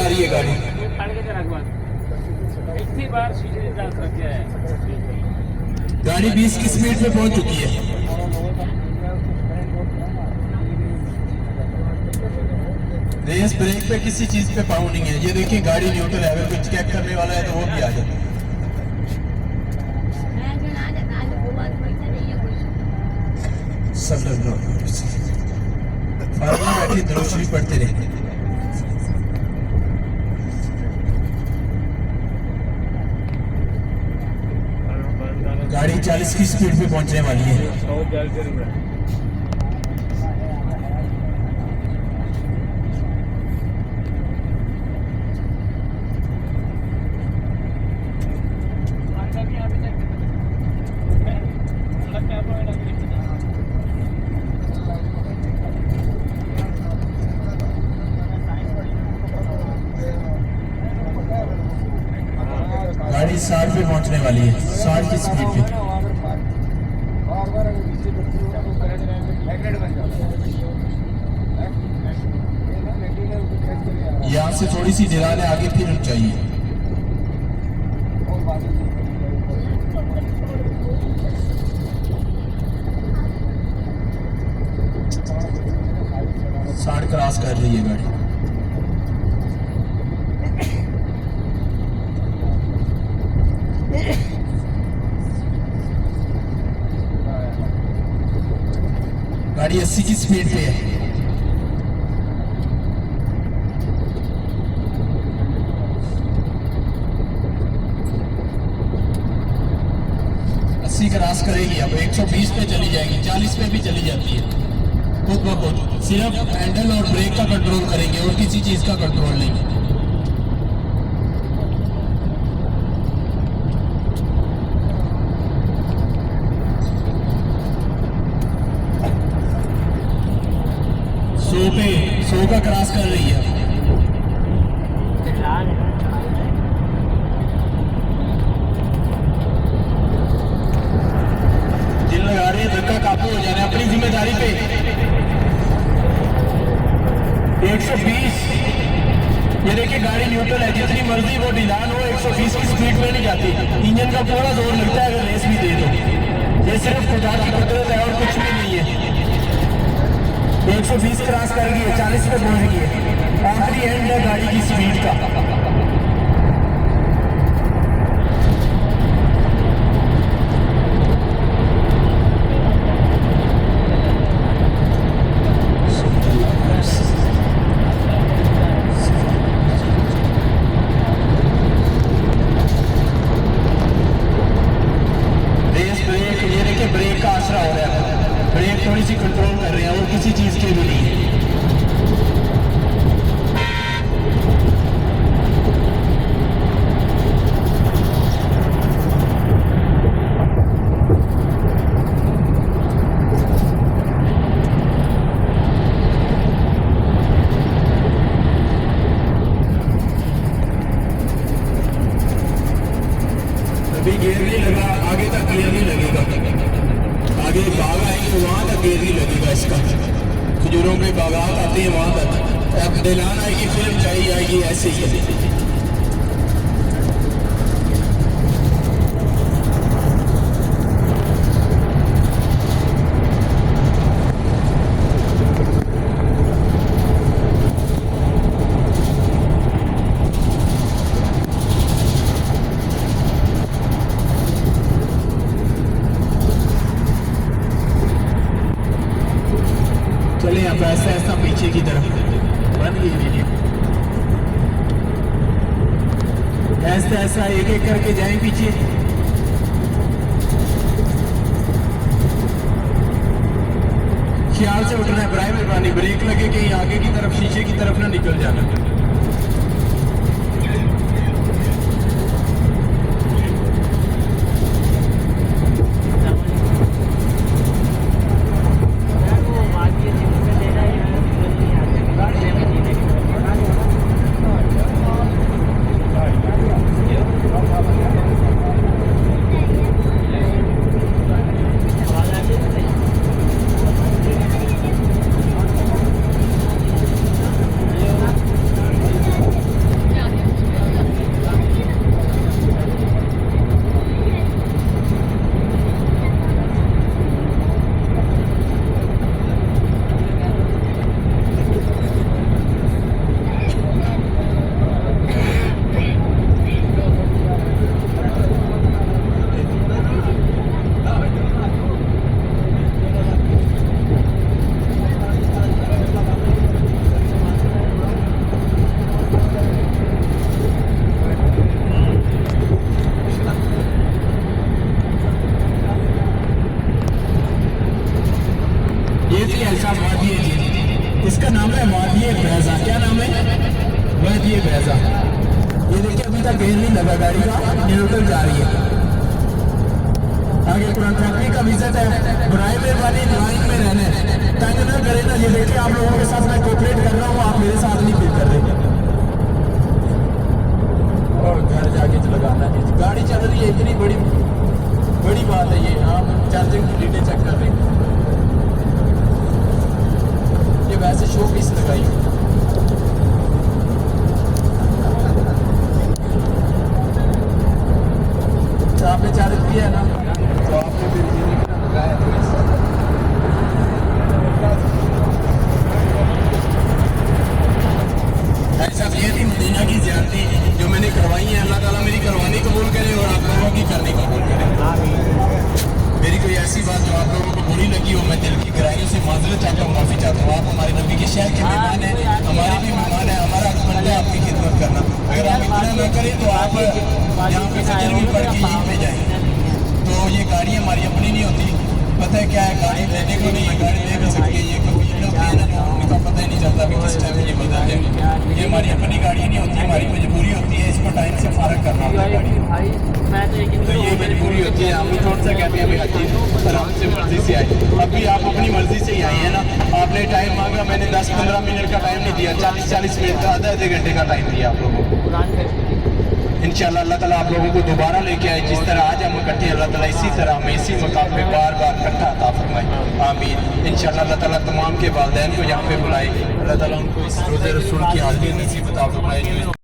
रही है गाड़ी। गाड़ी 20 की स्पीड पे पहुंच चुकी है। रेस ब्रेक पे किसी चीज पे पाउंड नहीं है। ये देखिए गाड़ी न्यूट्रल है, अगर कुछ चेक करने वाला है तो वो भी आ जाए। बैठी दरूद पढ़ते रहे। गाड़ी 40 की स्पीड पे पहुंचने वाली है। गाड़ी 60 पे पहुंचने वाली है, 60 की स्पीड पे। यहाँ से थोड़ी सी ढलान है, आगे फिर ऊंचाई है। साठ क्रॉस कर रही है गाड़ी। गाड़ी 80 की स्पीड पे है। क्रॉस करेगी, अब 120 पे चली जाएगी, 40 पे भी चली जाती है खुद ब खुद। सिर्फ हैंडल और ब्रेक का कंट्रोल करेंगे और किसी चीज का कंट्रोल नहीं। सौ का क्रॉस कर रही है। दिल लगा रहे हैं, धक्का काबू हो जाना अपनी जिम्मेदारी पे। 120, ये देखिए गाड़ी न्यूट्रल है, जितनी मर्जी वो ढिलान हो 120 की स्पीड में नहीं जाती। इंजन का पूरा जोर लगता है अगर रेस भी दे दो। ये सिर्फ खुदा की कुदरत है और कुछ भी नहीं है। 120 क्रॉस कर गई है, 40 पे पहुंच गई है। आखिरी एंड है गाड़ी की स्पीड का। ब्रेक का आसरा हो रहा है, ब्रेक थोड़ी सी कंट्रोल कर रहे हैं और किसी चीज के भी नहीं है। अभी गियर नहीं लगा, आगे तक गियर नहीं लगेगा। आगे बाग आएंगे वहां तक गियर नहीं लगेगा इसका। खजूरों पे बागात आते हैं वहां तक। अब ढलान आएगी फिर ऊंचाई आएगी, ऐसे ही। चले अब ऐसा ऐसा पीछे की तरफ बन गई वीडियो। ऐसा ऐसा एक एक करके जाए पीछे। ख्याल से उठना है, बराए मेहरबानी ब्रेक लगे कहीं आगे की तरफ शीशे की तरफ ना निकल जाना। ये भैंसा, ये देखिए अभी तक गेयर नहीं लगा गाड़ी का, न्यूट्रल जा रही है। आगे पुराना ट्रैफिक का विजिट है, बुराई मेहरबानी लाइन में रहना है, तंग ना करे ना। ये देखिए आप लोगों के साथ मैं कोऑपरेट कर रहा हूँ, आप मेरे साथ नहीं फील कर रहे। और घर जाके तो लगाना है, गाड़ी चल रही है, इतनी बड़ी बात है ये। हम चार्जिंग की डिटेल चेक कर रहे हैं, ये वैसे शो पीस लगाई। तो आपने चार्ज किया है ना, तो आपने फिर ये लगाया ऐसा ये थी मदीना की ज़ियारती जो मैंने करवाई है। अल्लाह ताला मेरी करवानी कबूल करे और आप लोगों की करनी कबूल करे। मेरी कोई ऐसी बात जो आप लोगों को बुरी लगी हो, मैं दिल की गहराइयों से माजरत चाहता हूँ, माफ़ी चाहता हूँ। आप हमारे नबी के शहर के मेहमान हैं, हमारे भी मेहमान हैं, हमारा फर्ज है आपकी खिदमत करना। अगर आप इतना ना करें तो आप यहाँ पे फजर भी पढ़ के यहीं पे जाएँ। तो ये गाड़ी हमारी अपनी नहीं होती, पता है क्या है, गाड़ी लेने को नहीं, गाड़ी ले भी सकती है। ये कभी लोग हैं ना जो उनका पता ही नहीं चलता कि किस टाइम ये बदल जाएगी। ये हमारी अपनी गाड़ी नहीं होती, हमारी मजबूरी होती है इसको टाइम से फारग करना होता है गाड़ी। तो ये मजबूरी होती है। हम थोड़ा सा कहते हैं भाई हजी आराम से मर्जी से आए। अभी आप अपनी मर्जी से ही आई है ना, आपने टाइम मांगा, मैंने 10-15 मिनट का टाइम नहीं दिया, 40-40 मिनट का, आधे घंटे का टाइम दिया आप लोगों को। इंशाल्लाह अल्लाह ताला आप लोगों को दोबारा लेके आए। जिस तरह आज हम इकट्ठे, अल्लाह ताला इसी तरह हमें इसी मकाम पे बार बार इकट्ठा अता फरमाए, आमीन। इंशाल्लाह अल्लाह ताला तमाम के वालिदैन को यहाँ पे बुलाए, अल्लाह ताला उनको इस रोज़े रसूल की हाज़िरी नसीब अता फरमाए।